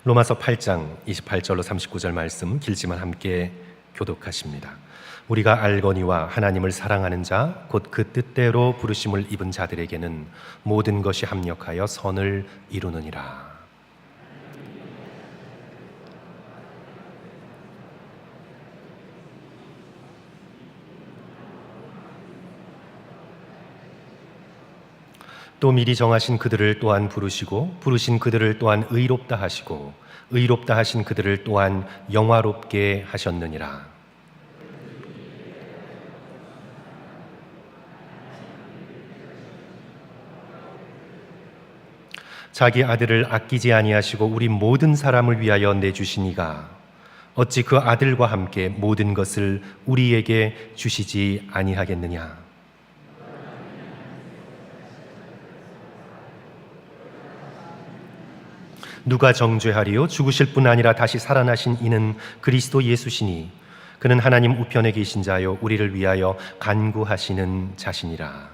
로마서 8장 28절로 39절 말씀 길지만 함께 교독하십니다. 우리가 알거니와 하나님을 사랑하는 자 곧 그 뜻대로 부르심을 입은 자들에게는 모든 것이 합력하여 선을 이루느니라. 또 미리 정하신 그들을 또한 부르시고 부르신 그들을 또한 의롭다 하시고 의롭다 하신 그들을 또한 영화롭게 하셨느니라. 자기 아들을 아끼지 아니하시고 우리 모든 사람을 위하여 내주시니가 어찌 그 아들과 함께 모든 것을 우리에게 주시지 아니하겠느냐. 누가 정죄하리요? 죽으실 뿐 아니라 다시 살아나신 이는 그리스도 예수시니 그는 하나님 우편에 계신 자요 우리를 위하여 간구하시는 자시니라.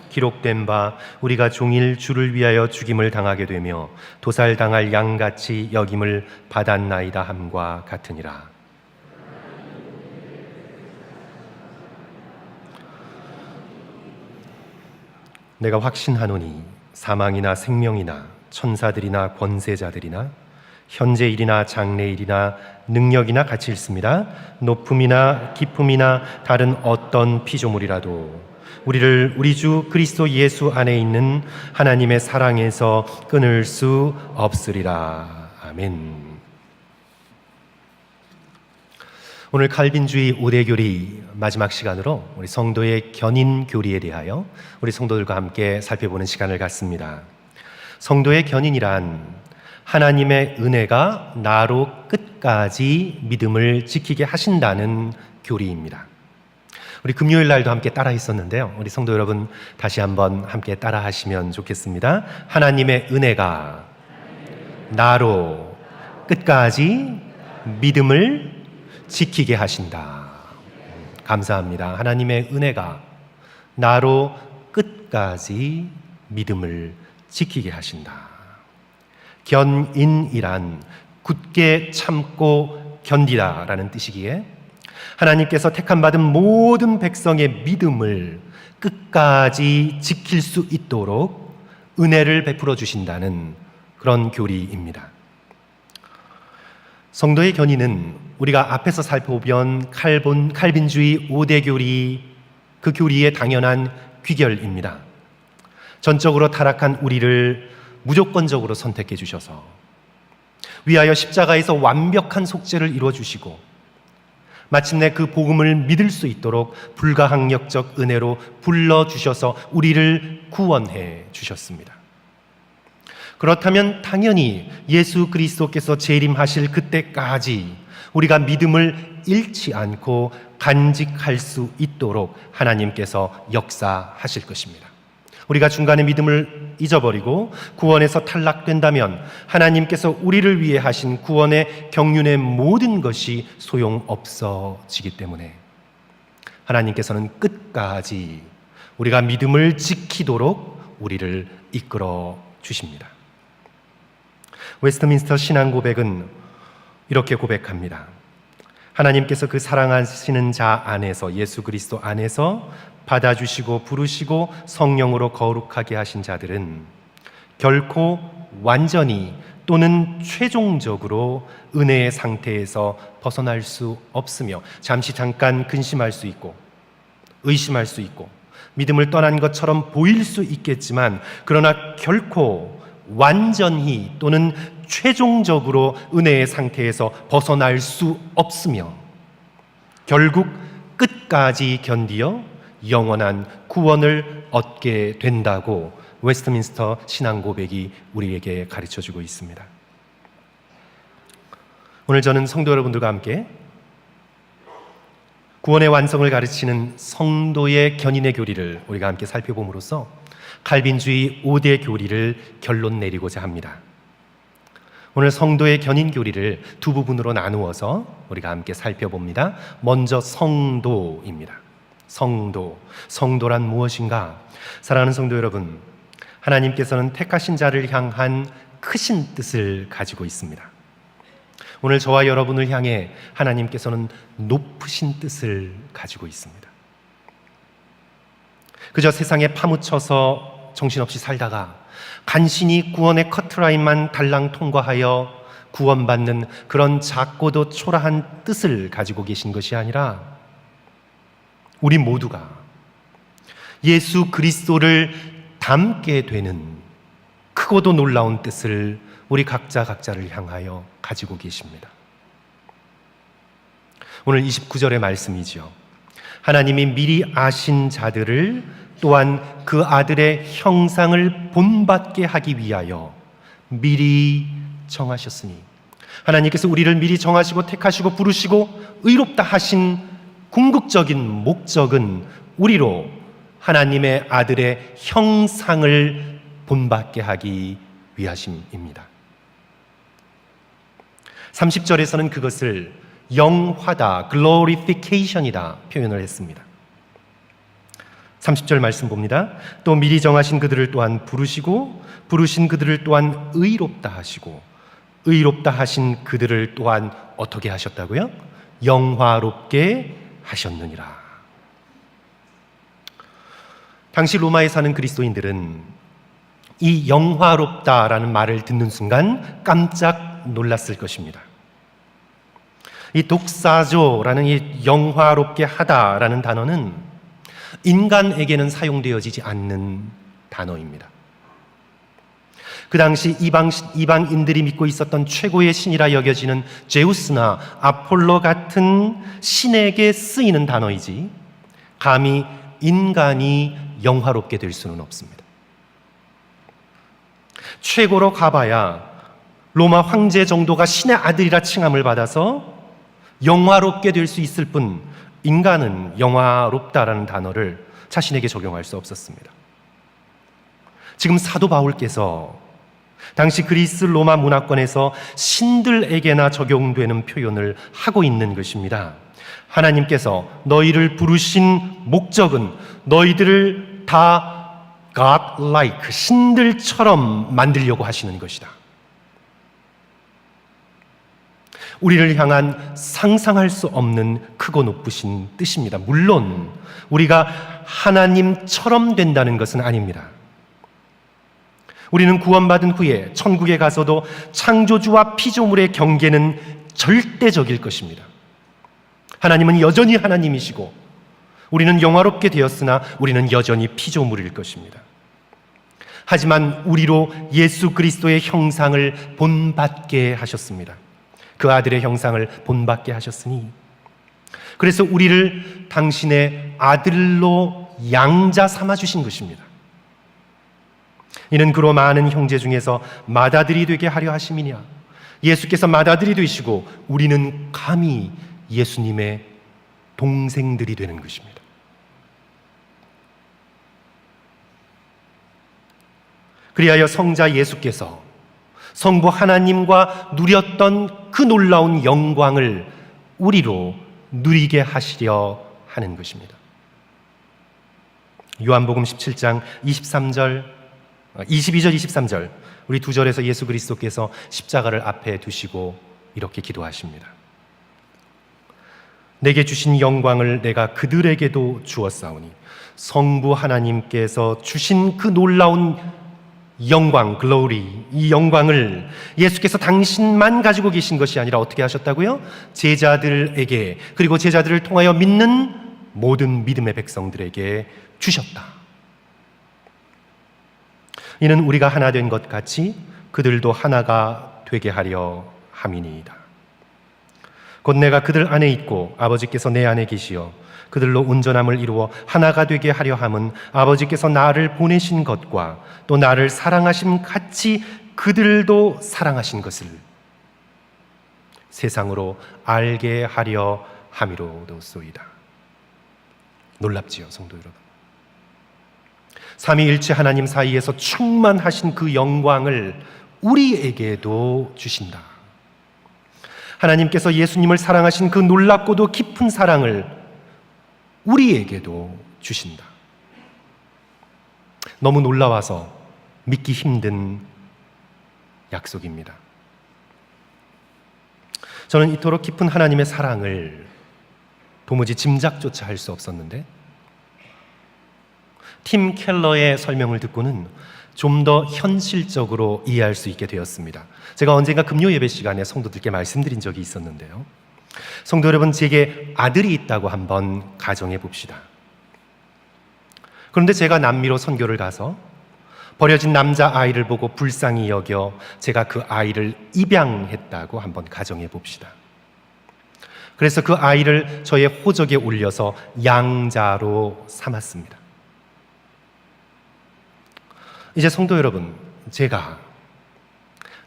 기록된 바 우리가 종일 주를 위하여 죽임을 당하게 되며 도살당할 양같이 여김을 받았나이다 함과 같으니라. 내가 확신하노니 사망이나 생명이나 천사들이나 권세자들이나 현재일이나 장래일이나 능력이나 같이 있습니다. 높음이나 깊음이나 다른 어떤 피조물이라도 우리를 우리 주 그리스도 예수 안에 있는 하나님의 사랑에서 끊을 수 없으리라. 아멘. 오늘 칼빈주의 5대 교리 마지막 시간으로 우리 성도의 견인 교리에 대하여 우리 성도들과 함께 살펴보는 시간을 갖습니다. 성도의 견인이란 하나님의 은혜가 나로 끝까지 믿음을 지키게 하신다는 교리입니다. 우리 금요일 날도 함께 따라 했었는데요. 우리 성도 여러분 다시 한번 함께 따라 하시면 좋겠습니다. 하나님의 은혜가 나로 끝까지 믿음을 지키게 하신다. 감사합니다. 하나님의 은혜가 나로 끝까지 믿음을 지키게 하신다. 견인이란 굳게 참고 견디다라는 뜻이기에 하나님께서 택함 받은 모든 백성의 믿음을 끝까지 지킬 수 있도록 은혜를 베풀어 주신다는 그런 교리입니다. 성도의 견인은 우리가 앞에서 살펴본 칼빈주의 5대 교리, 그 교리의 당연한 귀결입니다. 전적으로 타락한 우리를 무조건적으로 선택해 주셔서 위하여 십자가에서 완벽한 속죄를 이루어 주시고 마침내 그 복음을 믿을 수 있도록 불가항력적 은혜로 불러주셔서 우리를 구원해 주셨습니다. 그렇다면 당연히 예수 그리스도께서 재림하실 그때까지 우리가 믿음을 잃지 않고 간직할 수 있도록 하나님께서 역사하실 것입니다. 우리가 중간에 믿음을 잊어버리고 구원에서 탈락된다면 하나님께서 우리를 위해 하신 구원의 경륜의 모든 것이 소용없어지기 때문에 하나님께서는 끝까지 우리가 믿음을 지키도록 우리를 이끌어 주십니다. 웨스트민스터 신앙 고백은 이렇게 고백합니다. 하나님께서 그 사랑하시는 자 안에서, 예수 그리스도 안에서 받아주시고 부르시고 성령으로 거룩하게 하신 자들은 결코 완전히 또는 최종적으로 은혜의 상태에서 벗어날 수 없으며 잠깐 근심할 수 있고 의심할 수 있고 믿음을 떠난 것처럼 보일 수 있겠지만 그러나 결코 완전히 또는 최종적으로 은혜의 상태에서 벗어날 수 없으며 결국 끝까지 견디어 영원한 구원을 얻게 된다고 웨스트민스터 신앙 고백이 우리에게 가르쳐주고 있습니다. 오늘 저는 성도 여러분들과 함께 구원의 완성을 가르치는 성도의 견인의 교리를 우리가 함께 살펴봄으로써 칼빈주의 5대 교리를 결론 내리고자 합니다. 오늘 성도의 견인 교리를 두 부분으로 나누어서 우리가 함께 살펴봅니다. 먼저 성도입니다. 성도란 무엇인가? 사랑하는 성도 여러분, 하나님께서는 택하신 자를 향한 크신 뜻을 가지고 있습니다. 오늘 저와 여러분을 향해 하나님께서는 높으신 뜻을 가지고 있습니다. 그저 세상에 파묻혀서 정신없이 살다가 간신히 구원의 커트라인만 달랑 통과하여 구원받는 그런 작고도 초라한 뜻을 가지고 계신 것이 아니라 우리 모두가 예수 그리스도를 닮게 되는 크고도 놀라운 뜻을 우리 각자를 향하여 가지고 계십니다. 오늘 29절의 말씀이죠. 하나님이 미리 아신 자들을 또한 그 아들의 형상을 본받게 하기 위하여 미리 정하셨으니, 하나님께서 우리를 미리 정하시고 택하시고 부르시고 의롭다 하신 궁극적인 목적은 우리로 하나님의 아들의 형상을 본받게 하기 위하심입니다. 30절에서는 그것을 영화다, glorification이다 표현을 했습니다. 30절 말씀 봅니다. 또 미리 정하신 그들을 또한 부르시고 부르신 그들을 또한 의롭다 하시고 의롭다 하신 그들을 또한 어떻게 하셨다고요? 영화롭게 하셨느니라. 당시 로마에 사는 그리스도인들은 이 영화롭다라는 말을 듣는 순간 깜짝 놀랐을 것입니다. 이 독사조라는 이 영화롭게 하다라는 단어는 인간에게는 사용되어지지 않는 단어입니다. 그 당시 이방인들이 믿고 있었던 최고의 신이라 여겨지는 제우스나 아폴로 같은 신에게 쓰이는 단어이지 감히 인간이 영화롭게 될 수는 없습니다. 최고로 가봐야 로마 황제 정도가 신의 아들이라 칭함을 받아서 영화롭게 될 수 있을 뿐 인간은 영화롭다라는 단어를 자신에게 적용할 수 없었습니다. 지금 사도 바울께서 당시 그리스 로마 문화권에서 신들에게나 적용되는 표현을 하고 있는 것입니다. 하나님께서 너희를 부르신 목적은 너희들을 다 God-like, 신들처럼 만들려고 하시는 것이다. 우리를 향한 상상할 수 없는 크고 높으신 뜻입니다. 물론 우리가 하나님처럼 된다는 것은 아닙니다. 우리는 구원받은 후에 천국에 가서도 창조주와 피조물의 경계는 절대적일 것입니다. 하나님은 여전히 하나님이시고 우리는 영화롭게 되었으나 우리는 여전히 피조물일 것입니다. 하지만 우리로 예수 그리스도의 형상을 본받게 하셨습니다. 그 아들의 형상을 본받게 하셨으니, 그래서 우리를 당신의 아들로 양자 삼아주신 것입니다. 이는 그로 많은 형제 중에서 맏아들이 되게 하려 하심이냐. 예수께서 맏아들이 되시고 우리는 감히 예수님의 동생들이 되는 것입니다. 그리하여 성자 예수께서 성부 하나님과 누렸던 그 놀라운 영광을 우리로 누리게 하시려 하는 것입니다. 요한복음 17장 22절, 23절 우리 두 절에서 예수 그리스도께서 십자가를 앞에 두시고 이렇게 기도하십니다. 내게 주신 영광을 내가 그들에게도 주었사오니 성부 하나님께서 주신 그 놀라운 영광, 글로리, 이 영광을 예수께서 당신만 가지고 계신 것이 아니라 어떻게 하셨다고요? 제자들에게, 그리고 제자들을 통하여 믿는 모든 믿음의 백성들에게 주셨다. 이는 우리가 하나 된 것 같이 그들도 하나가 되게 하려 함이니이다. 곧 내가 그들 안에 있고 아버지께서 내 안에 계시어 그들로 온전함을 이루어 하나가 되게 하려 함은 아버지께서 나를 보내신 것과 또 나를 사랑하심 같이 그들도 사랑하신 것을 세상으로 알게 하려 함이로소이다. 놀랍지요, 성도 여러분. 삼위일체 하나님 사이에서 충만하신 그 영광을 우리에게도 주신다. 하나님께서 예수님을 사랑하신 그 놀랍고도 깊은 사랑을 우리에게도 주신다. 너무 놀라워서 믿기 힘든 약속입니다. 저는 이토록 깊은 하나님의 사랑을 도무지 짐작조차 할 수 없었는데 팀 켈러의 설명을 듣고는 좀 더 현실적으로 이해할 수 있게 되었습니다. 제가 언젠가 금요 예배 시간에 성도들께 말씀드린 적이 있었는데요. 성도 여러분, 제게 아들이 있다고 한번 가정해 봅시다. 그런데 제가 남미로 선교를 가서 버려진 남자아이를 보고 불쌍히 여겨 제가 그 아이를 입양했다고 한번 가정해 봅시다. 그래서 그 아이를 저의 호적에 올려서 양자로 삼았습니다. 이제 성도 여러분, 제가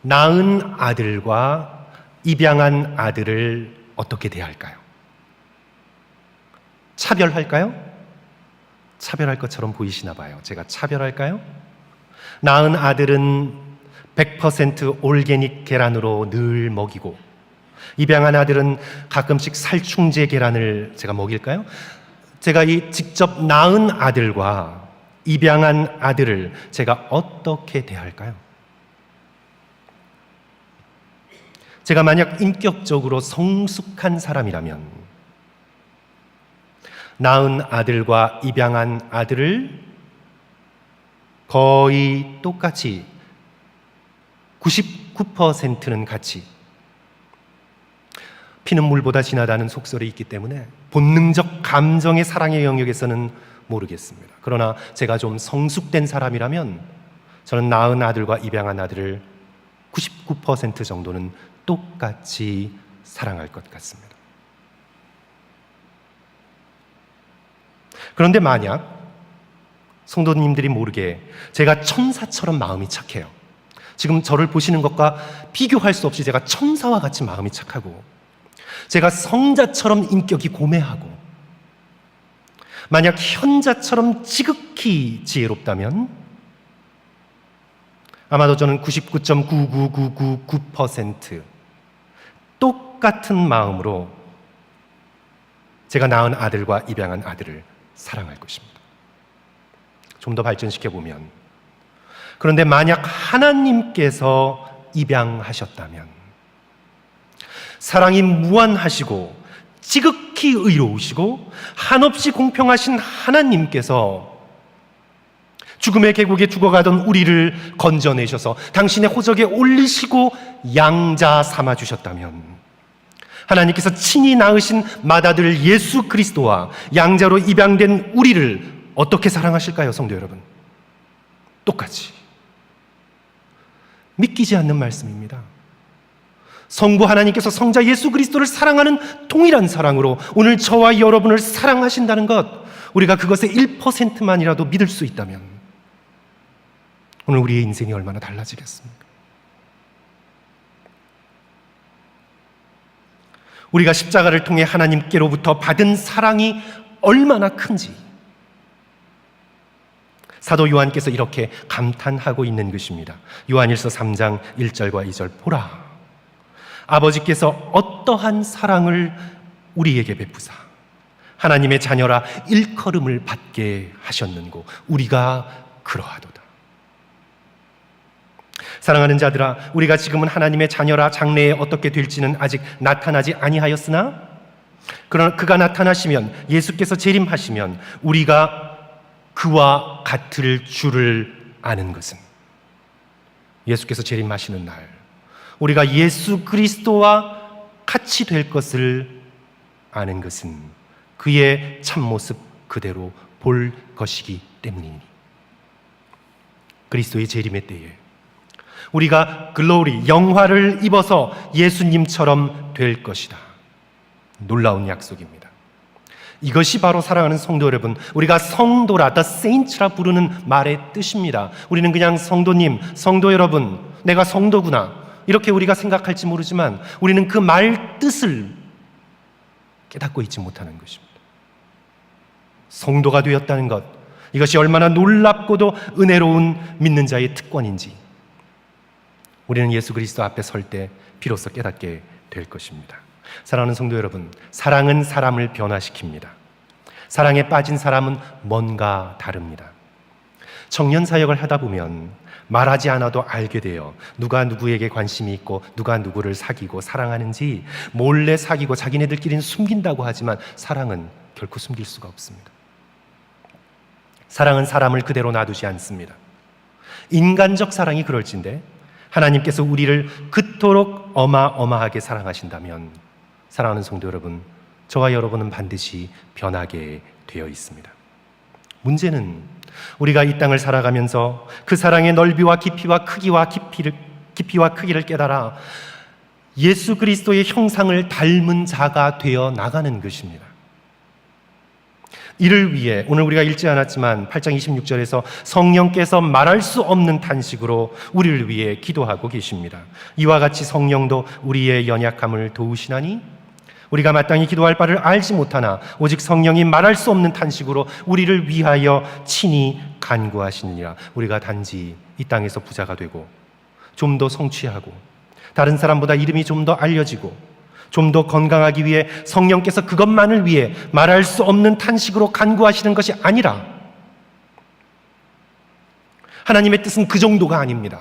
낳은 아들과 입양한 아들을 어떻게 대할까요? 차별할까요? 차별할 것처럼 보이시나 봐요. 제가 차별할까요? 낳은 아들은 100% 올게닉 계란으로 늘 먹이고 입양한 아들은 가끔씩 살충제 계란을 제가 먹일까요? 제가 이 직접 낳은 아들과 입양한 아들을 제가 어떻게 대할까요? 제가 만약 인격적으로 성숙한 사람이라면 낳은 아들과 입양한 아들을 거의 똑같이 99%는 같이, 피는 물보다 진하다는 속설이 있기 때문에 본능적 감정의 사랑의 영역에서는 모르겠습니다. 그러나 제가 좀 성숙된 사람이라면 저는 낳은 아들과 입양한 아들을 99% 정도는 똑같이 사랑할 것 같습니다. 그런데 만약 성도님들이 모르게 제가 천사처럼 마음이 착해요. 지금 저를 보시는 것과 비교할 수 없이 제가 천사와 같이 마음이 착하고 제가 성자처럼 인격이 고매하고 만약 현자처럼 지극히 지혜롭다면 아마도 저는 99.99999% 똑같은 마음으로 제가 낳은 아들과 입양한 아들을 사랑할 것입니다. 좀 더 발전시켜보면, 그런데 만약 하나님께서 입양하셨다면 사랑이 무한하시고 지극히 의로우시고 한없이 공평하신 하나님께서 죽음의 계곡에 죽어가던 우리를 건져내셔서 당신의 호적에 올리시고 양자 삼아주셨다면 하나님께서 친히 낳으신 맏아들 예수 그리스도와 양자로 입양된 우리를 어떻게 사랑하실까요, 성도 여러분? 똑같이. 믿기지 않는 말씀입니다. 성부 하나님께서 성자 예수 그리스도를 사랑하는 동일한 사랑으로 오늘 저와 여러분을 사랑하신다는 것, 우리가 그것의 1%만이라도 믿을 수 있다면 오늘 우리의 인생이 얼마나 달라지겠습니까? 우리가 십자가를 통해 하나님께로부터 받은 사랑이 얼마나 큰지 사도 요한께서 이렇게 감탄하고 있는 것입니다. 요한일서 3장 1절과 2절, 보라, 아버지께서 어떠한 사랑을 우리에게 베푸사 하나님의 자녀라 일컬음을 받게 하셨는고 우리가 그러하도다. 사랑하는 자들아, 우리가 지금은 하나님의 자녀라 장래에 어떻게 될지는 아직 나타나지 아니하였으나 그러나 그가 나타나시면, 예수께서 재림하시면 우리가 그와 같을 줄을 아는 것은, 예수께서 재림하시는 날 우리가 예수 그리스도와 같이 될 것을 아는 것은 그의 참모습 그대로 볼 것이기 때문이니, 그리스도의 재림의 때에 우리가 글로리, 영화를 입어서 예수님처럼 될 것이다. 놀라운 약속입니다. 이것이 바로 사랑하는 성도 여러분, 우리가 성도라, the saints라 부르는 말의 뜻입니다. 우리는 그냥 성도님, 성도 여러분, 내가 성도구나 이렇게 우리가 생각할지 모르지만 우리는 그 말 뜻을 깨닫고 있지 못하는 것입니다. 성도가 되었다는 것, 이것이 얼마나 놀랍고도 은혜로운 믿는 자의 특권인지 우리는 예수 그리스도 앞에 설 때 비로소 깨닫게 될 것입니다. 사랑하는 성도 여러분, 사랑은 사람을 변화시킵니다. 사랑에 빠진 사람은 뭔가 다릅니다. 청년 사역을 하다 보면 말하지 않아도 알게 돼요. 누가 누구에게 관심이 있고 누가 누구를 사귀고 사랑하는지 몰래 사귀고 자기네들끼리는 숨긴다고 하지만 사랑은 결코 숨길 수가 없습니다. 사랑은 사람을 그대로 놔두지 않습니다. 인간적 사랑이 그럴진데 하나님께서 우리를 그토록 어마어마하게 사랑하신다면 사랑하는 성도 여러분, 저와 여러분은 반드시 변하게 되어 있습니다. 문제는 우리가 이 땅을 살아가면서 그 사랑의 넓이와 깊이와 크기를 깨달아 예수 그리스도의 형상을 닮은 자가 되어 나가는 것입니다. 이를 위해 오늘 우리가 읽지 않았지만 8장 26절에서 성령께서 말할 수 없는 탄식으로 우리를 위해 기도하고 계십니다. 이와 같이 성령도 우리의 연약함을 도우시나니 우리가 마땅히 기도할 바를 알지 못하나 오직 성령이 말할 수 없는 탄식으로 우리를 위하여 친히 간구하시느니라. 우리가 단지 이 땅에서 부자가 되고 좀 더 성취하고 다른 사람보다 이름이 좀 더 알려지고 좀 더 건강하기 위해 성령께서 그것만을 위해 말할 수 없는 탄식으로 간구하시는 것이 아니라 하나님의 뜻은 그 정도가 아닙니다.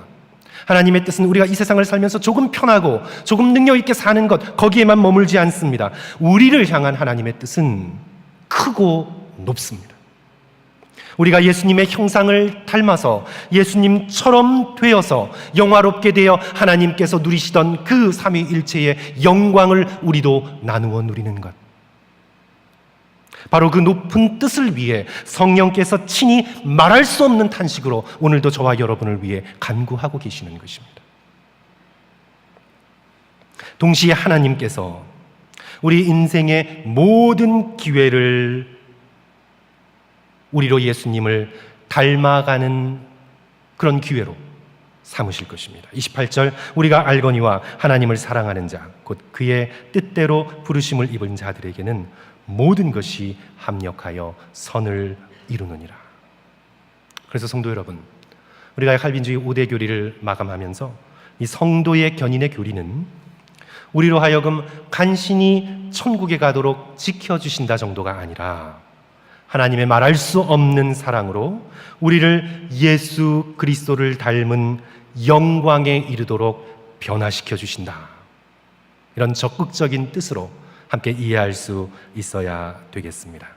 하나님의 뜻은 우리가 이 세상을 살면서 조금 편하고 조금 능력 있게 사는 것, 거기에만 머물지 않습니다. 우리를 향한 하나님의 뜻은 크고 높습니다. 우리가 예수님의 형상을 닮아서 예수님처럼 되어서 영화롭게 되어 하나님께서 누리시던 그 삼위일체의 영광을 우리도 나누어 누리는 것, 바로 그 높은 뜻을 위해 성령께서 친히 말할 수 없는 탄식으로 오늘도 저와 여러분을 위해 간구하고 계시는 것입니다. 동시에 하나님께서 우리 인생의 모든 기회를 우리로 예수님을 닮아가는 그런 기회로 삼으실 것입니다. 28절, 우리가 알거니와 하나님을 사랑하는 자 곧 그의 뜻대로 부르심을 입은 자들에게는 모든 것이 합력하여 선을 이루느니라. 그래서 성도 여러분, 우리가 칼빈주의 5대 교리를 마감하면서 이 성도의 견인의 교리는 우리로 하여금 간신히 천국에 가도록 지켜주신다 정도가 아니라 하나님의 말할 수 없는 사랑으로 우리를 예수 그리스도를 닮은 영광에 이르도록 변화시켜 주신다. 이런 적극적인 뜻으로 함께 이해할 수 있어야 되겠습니다.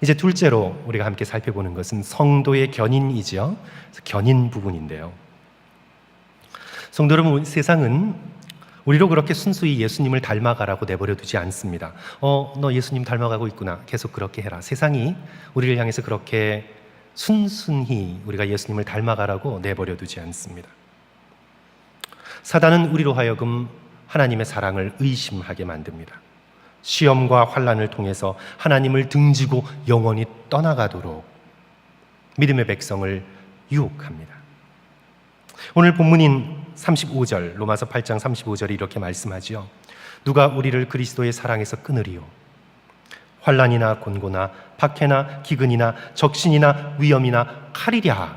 이제 둘째로 우리가 함께 살펴보는 것은 성도의 견인이죠. 견인 부분인데요. 성도 여러분, 세상은 우리로 그렇게 순수히 예수님을 닮아가라고 내버려 두지 않습니다. 너 예수님 닮아가고 있구나. 계속 그렇게 해라. 세상이 우리를 향해서 그렇게 순순히 우리가 예수님을 닮아가라고 내버려 두지 않습니다. 사단은 우리로 하여금 하나님의 사랑을 의심하게 만듭니다. 시험과 환난을 통해서 하나님을 등지고 영원히 떠나가도록 믿음의 백성을 유혹합니다. 오늘 본문인 35절, 로마서 8장 35절이 이렇게 말씀하지요. 누가 우리를 그리스도의 사랑에서 끊으리요? 환난이나 곤고나 박해나 기근이나 적신이나 위험이나 칼이랴.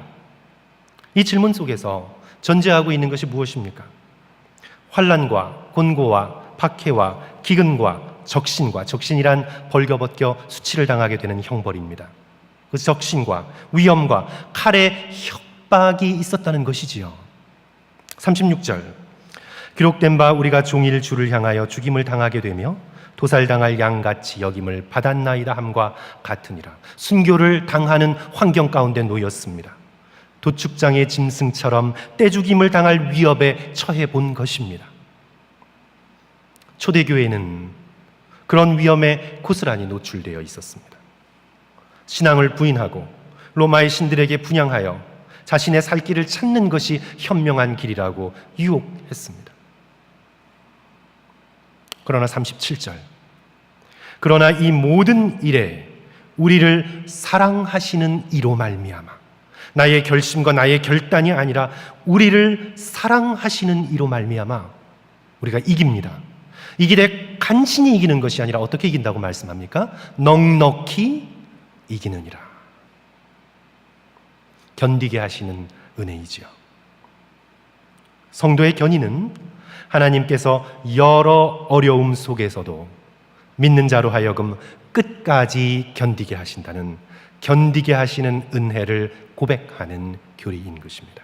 이 질문 속에서 전제하고 있는 것이 무엇입니까? 환난과 곤고와 박해와 기근과 적신과, 적신이란 벌거벗겨 수치를 당하게 되는 형벌입니다. 그 적신과 위험과 칼의 협박이 있었다는 것이지요. 36절, 기록된 바 우리가 종일 주를 향하여 죽임을 당하게 되며 도살당할 양같이 여김을 받았나이다 함과 같으니라. 순교를 당하는 환경 가운데 놓였습니다. 도축장의 짐승처럼 떼죽임을 당할 위협에 처해 본 것입니다. 초대교회는 그런 위험에 고스란히 노출되어 있었습니다. 신앙을 부인하고 로마의 신들에게 분향하여 자신의 살 길을 찾는 것이 현명한 길이라고 유혹했습니다. 그러나 37절, 그러나 이 모든 일에 우리를 사랑하시는 이로 말미암아, 나의 결심과 나의 결단이 아니라 우리를 사랑하시는 이로 말미암아 우리가 이깁니다. 이 길에 간신히 이기는 것이 아니라 어떻게 이긴다고 말씀합니까? 넉넉히 이기느니라. 견디게 하시는 은혜이지요. 성도의 견인은 하나님께서 여러 어려움 속에서도 믿는 자로 하여금 끝까지 견디게 하신다는, 견디게 하시는 은혜를 고백하는 교리인 것입니다.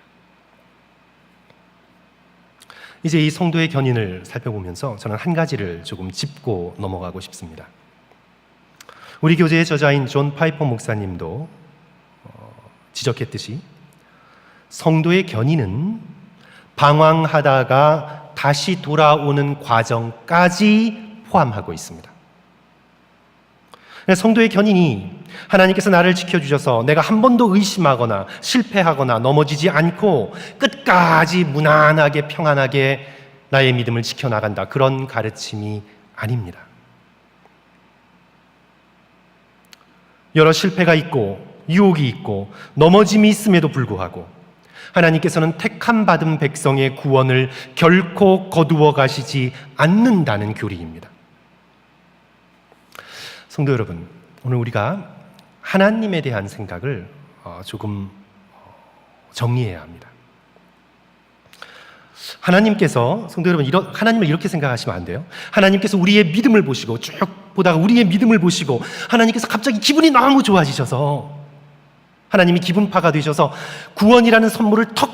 이제 이 성도의 견인을 살펴보면서 저는 한 가지를 조금 짚고 넘어가고 싶습니다. 우리 교제의 저자인 존 파이퍼 목사님도 지적했듯이 성도의 견인은 방황하다가 다시 돌아오는 과정까지 포함하고 있습니다. 성도의 견인이 하나님께서 나를 지켜주셔서 내가 한 번도 의심하거나 실패하거나 넘어지지 않고 끝까지 무난하게 평안하게 나의 믿음을 지켜나간다, 그런 가르침이 아닙니다. 여러 실패가 있고 유혹이 있고 넘어짐이 있음에도 불구하고 하나님께서는 택함 받은 백성의 구원을 결코 거두어 가시지 않는다는 교리입니다. 성도 여러분, 오늘 우리가 하나님에 대한 생각을 조금 정리해야 합니다. 하나님께서, 성도 여러분, 하나님을 이렇게 생각하시면 안 돼요. 하나님께서 우리의 믿음을 보시고 쭉 보다가 우리의 믿음을 보시고 하나님께서 갑자기 기분이 너무 좋아지셔서 하나님이 기분파가 되셔서 구원이라는 선물을 턱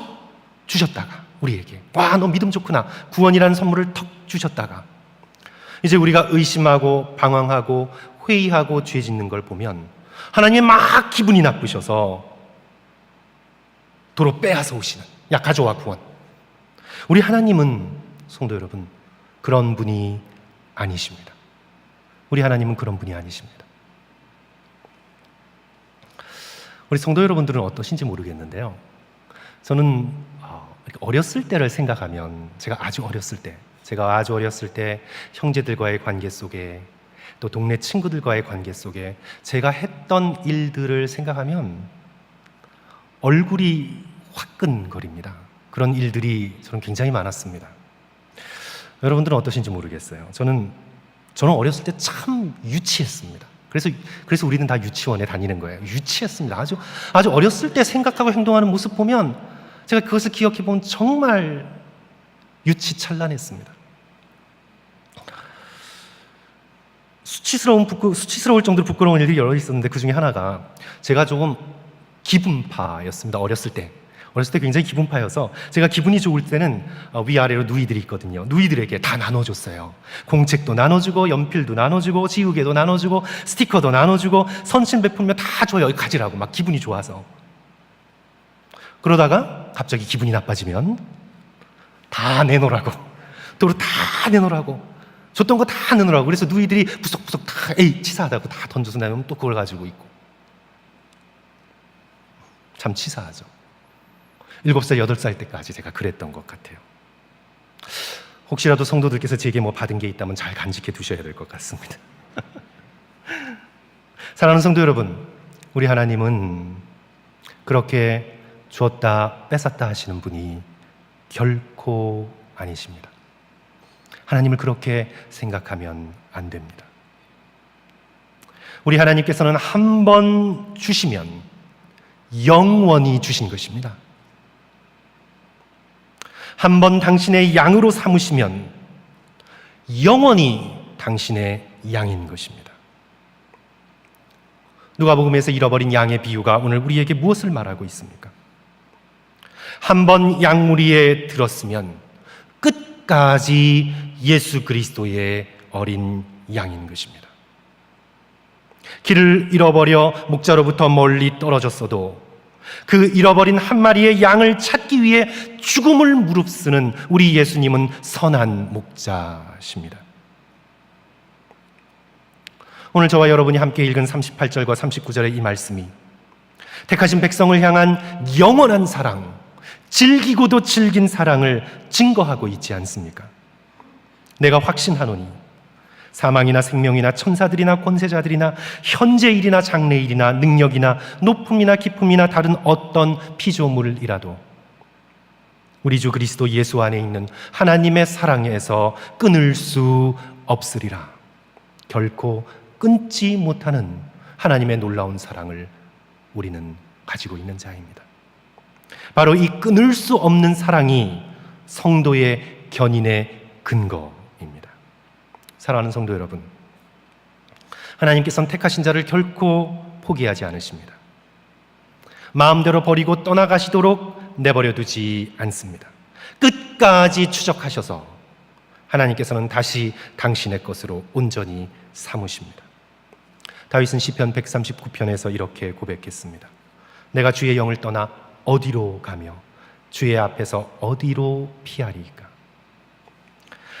주셨다가 우리에게, 와, 너 믿음 좋구나, 구원이라는 선물을 턱 주셨다가 이제 우리가 의심하고 방황하고 회의하고 죄 짓는 걸 보면 하나님이 막 기분이 나쁘셔서 도로 빼앗아 오시는, 야, 가져와 구원. 우리 하나님은, 성도 여러분, 그런 분이 아니십니다. 우리 하나님은 그런 분이 아니십니다. 우리 성도 여러분들은 어떠신지 모르겠는데요, 저는 어렸을 때를 생각하면, 제가 아주 어렸을 때 형제들과의 관계 속에 또 동네 친구들과의 관계 속에 제가 했던 일들을 생각하면 얼굴이 화끈거립니다. 그런 일들이 저는 굉장히 많았습니다. 여러분들은 어떠신지 모르겠어요. 저는 어렸을 때 참 유치했습니다. 그래서 우리는 다 유치원에 다니는 거예요. 유치했습니다. 아주 어렸을 때 생각하고 행동하는 모습 보면 제가 그것을 기억해 보면 정말 유치찬란했습니다. 수치스러울 정도로 부끄러운 일들이 여러 있었는데 그 중에 하나가, 제가 조금 기분파였습니다. 어렸을 때 굉장히 기분파여서 제가 기분이 좋을 때는 위아래로 누이들이 있거든요. 누이들에게 다 나눠줬어요. 공책도 나눠주고 연필도 나눠주고 지우개도 나눠주고 스티커도 나눠주고 선심 베풀면 다 줘요. 가지라고, 막 기분이 좋아서. 그러다가 갑자기 기분이 나빠지면 다 내놓으라고, 도로 다 내놓으라고, 줬던 거 다 내놓으라고. 그래서 누이들이 부석부석 다 치사하다고 다 던져서 내면 또 그걸 가지고 있고. 참 치사하죠. 7살, 8살 때까지 제가 그랬던 것 같아요. 혹시라도 성도들께서 제게 뭐 받은 게 있다면 잘 간직해 두셔야 될 것 같습니다. 사랑하는 성도 여러분, 우리 하나님은 그렇게 주었다 뺏었다 하시는 분이 결코 아니십니다. 하나님을 그렇게 생각하면 안 됩니다. 우리 하나님께서는 한 번 주시면 영원히 주신 것입니다. 한 번 당신의 양으로 삼으시면 영원히 당신의 양인 것입니다. 누가복음에서 잃어버린 양의 비유가 오늘 우리에게 무엇을 말하고 있습니까? 한 번 양무리에 들었으면 끝까지 예수 그리스도의 어린 양인 것입니다. 길을 잃어버려 목자로부터 멀리 떨어졌어도 그 잃어버린 한 마리의 양을 찾기 위해 죽음을 무릅쓰는 우리 예수님은 선한 목자십니다. 오늘 저와 여러분이 함께 읽은 38절과 39절의 이 말씀이 택하신 백성을 향한 영원한 사랑, 즐기고도 즐긴 사랑을 증거하고 있지 않습니까? 내가 확신하노니 사망이나 생명이나 천사들이나 권세자들이나 현재일이나 장래일이나 능력이나 높음이나 깊음이나 다른 어떤 피조물이라도 우리 주 그리스도 예수 안에 있는 하나님의 사랑에서 끊을 수 없으리라. 결코 끊지 못하는 하나님의 놀라운 사랑을 우리는 가지고 있는 자입니다. 바로 이 끊을 수 없는 사랑이 성도의 견인의 근거입니다. 사랑하는 성도 여러분, 하나님께서는 택하신 자를 결코 포기하지 않으십니다. 마음대로 버리고 떠나가시도록 내버려 두지 않습니다. 끝까지 추적하셔서 하나님께서는 다시 당신의 것으로 온전히 삼으십니다. 다윗은 시편 139편에서 이렇게 고백했습니다. 내가 주의 영을 떠나 어디로 가며 주의 앞에서 어디로 피하리이까?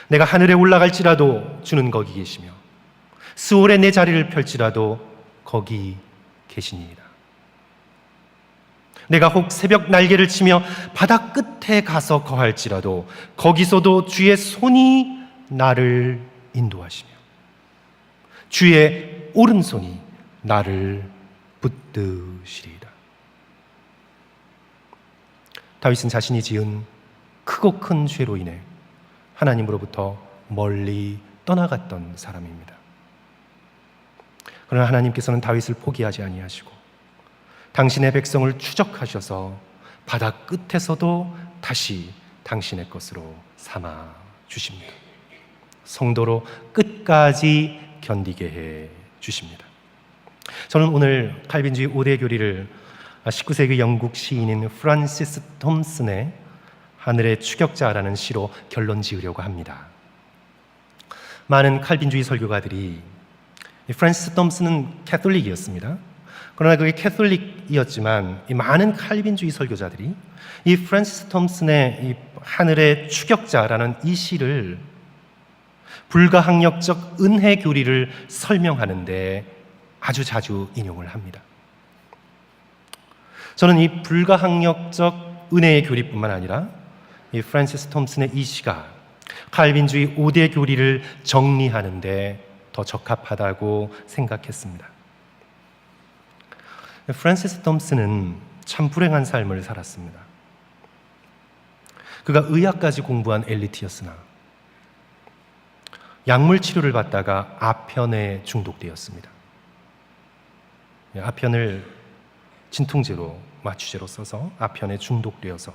내가 하늘에 올라갈지라도 주는 거기 계시며 스올에 내 자리를 펼지라도 거기 계시니이다. 내가 혹 새벽 날개를 치며 바다 끝에 가서 거할지라도 거기서도 주의 손이 나를 인도하시며 주의 오른손이 나를 붙드시리이다. 다윗은 자신이 지은 크고 큰 죄로 인해 하나님으로부터 멀리 떠나갔던 사람입니다. 그러나 하나님께서는 다윗을 포기하지 아니하시고 당신의 백성을 추적하셔서 바다 끝에서도 다시 당신의 것으로 삼아 주십니다. 성도로 끝까지 견디게 해 주십니다. 저는 오늘 칼빈주의 5대 교리를 19세기 영국 시인인 프란시스 톰슨의 하늘의 추격자라는 시로 결론 지으려고 합니다. 많은 칼빈주의 설교가들이 프란시스 톰슨은 캐톨릭이었습니다. 그러나 그게 캐톨릭이었지만 이 많은 칼빈주의 설교자들이 이 프란시스 톰슨의 이 하늘의 추격자라는 이 시를 불가항력적 은혜 교리를 설명하는데 아주 자주 인용을 합니다. 저는 이 불가항력적 은혜의 교리뿐만 아니라 이 프란시스 톰슨의 이 시가 칼빈주의 5대 교리를 정리하는데 더 적합하다고 생각했습니다. 프란시스 톰슨은 참 불행한 삶을 살았습니다. 그가 의학까지 공부한 엘리트였으나 약물 치료를 받다가 아편에 중독되었습니다. 아편을 진통제로 마취제로 써서 아편에 중독되어서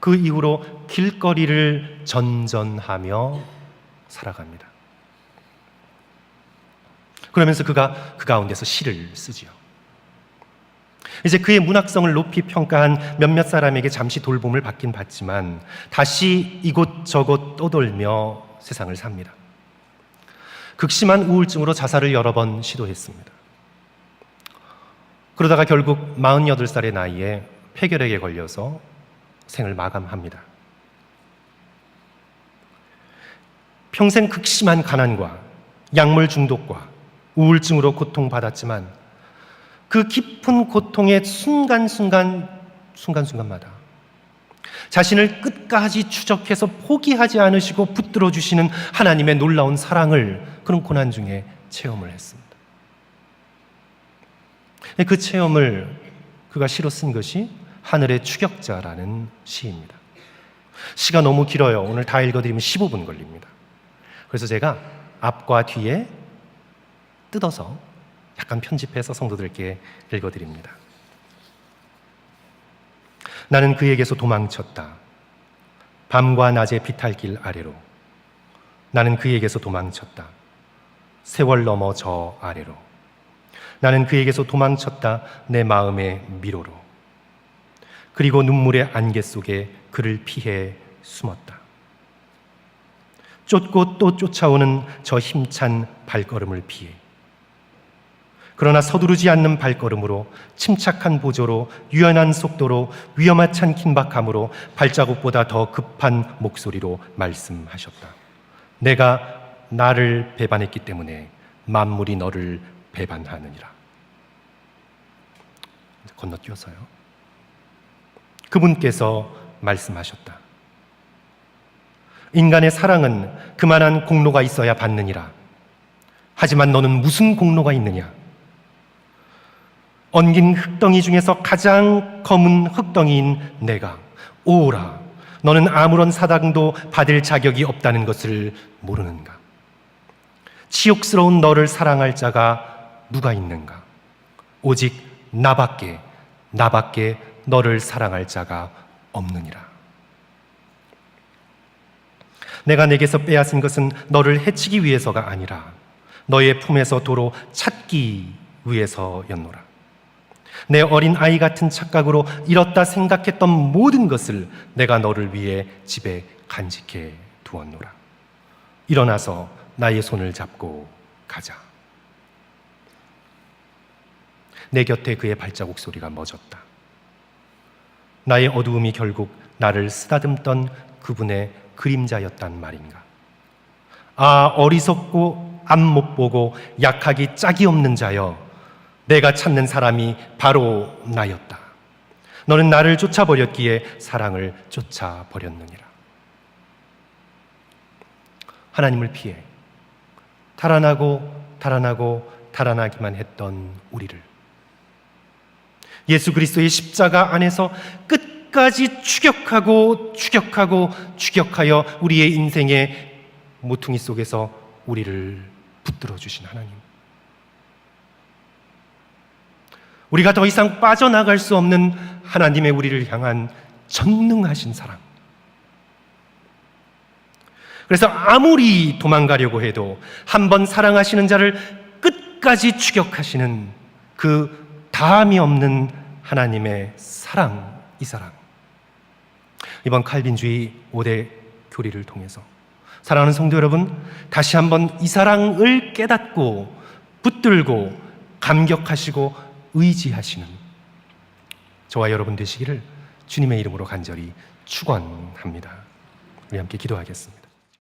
그 이후로 길거리를 전전하며 살아갑니다. 그러면서 그가 그 가운데서 시를 쓰지요. 이제 그의 문학성을 높이 평가한 몇몇 사람에게 잠시 돌봄을 받긴 받지만 다시 이곳저곳 떠돌며 세상을 삽니다. 극심한 우울증으로 자살을 여러 번 시도했습니다. 그러다가 결국 48살의 나이에 폐결핵에 걸려서 생을 마감합니다. 평생 극심한 가난과 약물 중독과 우울증으로 고통받았지만 그 깊은 고통의 순간순간마다 자신을 끝까지 추적해서 포기하지 않으시고 붙들어 주시는 하나님의 놀라운 사랑을 그런 고난 중에 체험을 했습니다. 그 체험을 그가 시로 쓴 것이 하늘의 추격자라는 시입니다. 시가 너무 길어요. 오늘 다 읽어드리면 15분 걸립니다. 그래서 제가 앞과 뒤에 뜯어서 약간 편집해서 성도들께 읽어드립니다. 나는 그에게서 도망쳤다. 밤과 낮의 비탈길 아래로. 나는 그에게서 도망쳤다. 세월 넘어 저 아래로. 나는 그에게서 도망쳤다. 내 마음의 미로로. 그리고 눈물의 안개 속에 그를 피해 숨었다. 쫓고 또 쫓아오는 저 힘찬 발걸음을 피해. 그러나 서두르지 않는 발걸음으로 침착한 보조로 유연한 속도로 위험하찬 긴박함으로 발자국보다 더 급한 목소리로 말씀하셨다. 내가 나를 배반했기 때문에 만물이 너를 배반하느니라. 건너뛰어서요. 그분께서 말씀하셨다. 인간의 사랑은 그만한 공로가 있어야 받느니라. 하지만 너는 무슨 공로가 있느냐? 엉긴 흙덩이 중에서 가장 검은 흙덩이인 내가 오라, 너는 아무런 사당도 받을 자격이 없다는 것을 모르는가? 치욕스러운 너를 사랑할 자가 누가 있는가? 오직 나밖에 너를 사랑할 자가 없느니라. 내가 내게서 빼앗은 것은 너를 해치기 위해서가 아니라 너의 품에서 도로 찾기 위해서였노라. 내 어린 아이 같은 착각으로 잃었다 생각했던 모든 것을 내가 너를 위해 집에 간직해 두었노라. 일어나서 나의 손을 잡고 가자. 내 곁에 그의 발자국 소리가 멎었다. 나의 어두움이 결국 나를 쓰다듬던 그분의 그림자였단 말인가. 아, 어리석고 앞 못 보고 약하기 짝이 없는 자여, 내가 찾는 사람이 바로 나였다. 너는 나를 쫓아버렸기에 사랑을 쫓아버렸느니라. 하나님을 피해 달아나기만 했던 우리를 예수 그리스도의 십자가 안에서 끝까지 추격하여 우리의 인생의 모퉁이 속에서 우리를 붙들어 주신 하나님. 우리가 더 이상 빠져나갈 수 없는 하나님의 우리를 향한 전능하신 사랑. 그래서 아무리 도망가려고 해도 한번 사랑하시는 자를 끝까지 추격하시는 그 다함이 없는 하나님의 사랑, 이 사랑. 이번 칼빈주의 5대 교리를 통해서 사랑하는 성도 여러분, 다시 한번 이 사랑을 깨닫고 붙들고 감격하시고 의지하시는 저와 여러분 되시기를 주님의 이름으로 간절히 축원합니다. 우리 함께 기도하겠습니다.